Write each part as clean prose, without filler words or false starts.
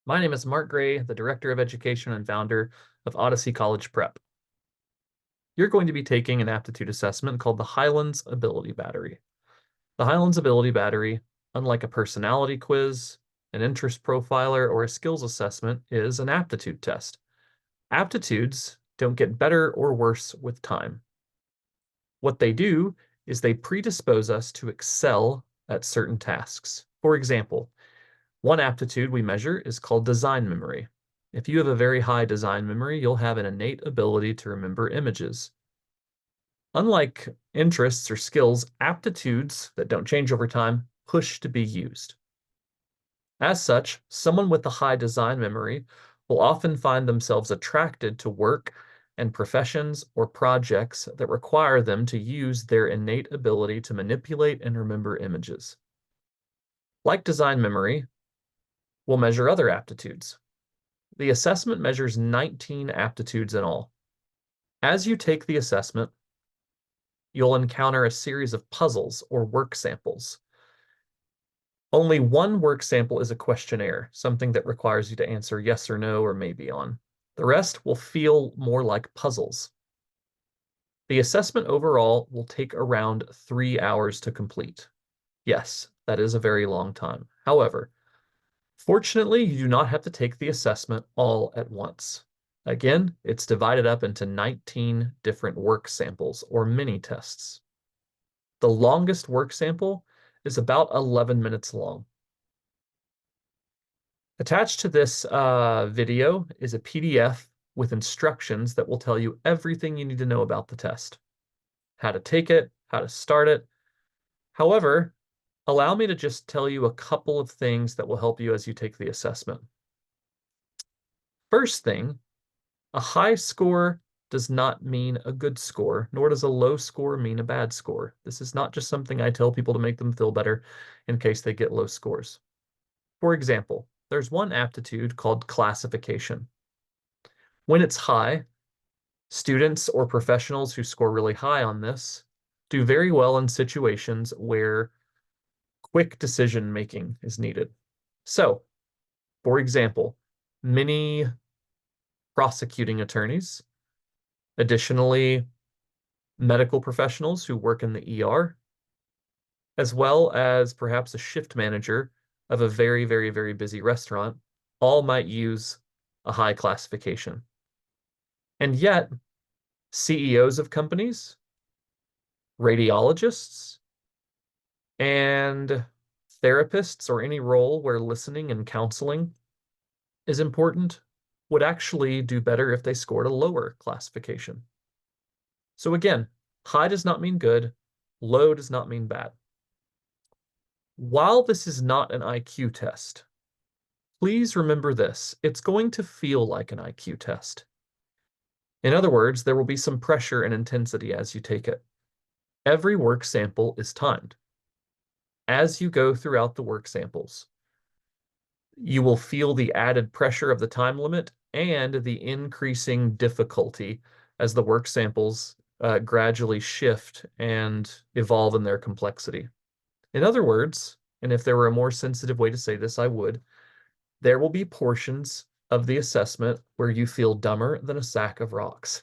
My name is Mark Gray, the Director of Education and founder of Odyssey College Prep. You're going to be taking an aptitude assessment called the Highlands Ability Battery. The Highlands Ability Battery, unlike a personality quiz, an interest profiler, or a skills assessment, is an aptitude test. Aptitudes don't get better or worse with time. What they do is they predispose us to excel at certain tasks. For example, one aptitude we measure is called design memory. If you have a very high design memory, you'll have an innate ability to remember images. Unlike interests or skills, aptitudes that don't change over time push to be used. As such, someone with a high design memory will often find themselves attracted to work and professions or projects that require them to use their innate ability to manipulate and remember images. Like design memory, we'll measure other aptitudes. The assessment measures 19 aptitudes in all. As you take the assessment, you'll encounter a series of puzzles or work samples. Only one work sample is a questionnaire, something that requires you to answer yes or no or maybe on. The rest will feel more like puzzles. The assessment overall will take around 3 hours to complete. Yes, that is a very long time. However, fortunately, you do not have to take the assessment all at once. Again, it's divided up into 19 different work samples or mini tests. The longest work sample is about 11 minutes long. Attached to this video is a PDF with instructions that will tell you everything you need to know about the test, how to take it, how to start it. However, allow me to just tell you a couple of things that will help you as you take the assessment. First thing, a high score does not mean a good score, nor does a low score mean a bad score. This is not just something I tell people to make them feel better in case they get low scores. For example, there's one aptitude called classification. When it's high, students or professionals who score really high on this do very well in situations where quick decision making is needed. So, for example, many prosecuting attorneys, additionally, medical professionals who work in the ER, as well as perhaps a shift manager of a very, very, very busy restaurant, all might use a high classification. And yet, CEOs of companies, radiologists, and therapists, or any role where listening and counseling is important, would actually do better if they scored a lower classification. So again, high does not mean good, low does not mean bad. While this is not an IQ test, please remember this: it's going to feel like an IQ test. In other words, there will be some pressure and intensity as you take it. Every work sample is timed. As you go throughout the work samples, you will feel the added pressure of the time limit and the increasing difficulty as the work samples gradually shift and evolve in their complexity. In other words, and if there were a more sensitive way to say this, I would, there will be portions of the assessment where you feel dumber than a sack of rocks.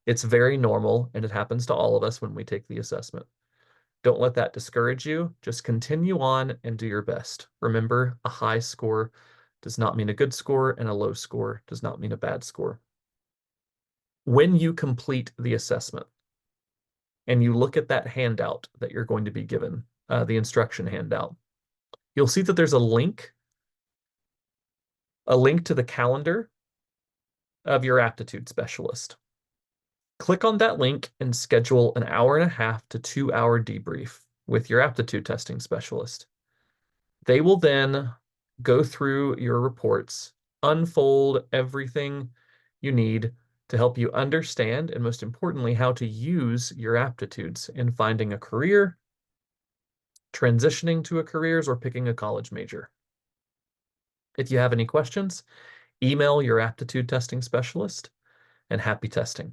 It's very normal, and it happens to all of us when we take the assessment. Don't let that discourage you. Just continue on and do your best. Remember, a high score does not mean a good score, and a low score does not mean a bad score. When you complete the assessment and you look at that handout that you're going to be given, the instruction handout, you'll see that there's a link to the calendar of your aptitude specialist. Click on that link and schedule an 1.5 to 2 hour debrief with your aptitude testing specialist. They will then go through your reports, unfold everything you need to help you understand, and most importantly, how to use your aptitudes in finding a career, transitioning to a careers, or picking a college major. If you have any questions, email your aptitude testing specialist, and happy testing.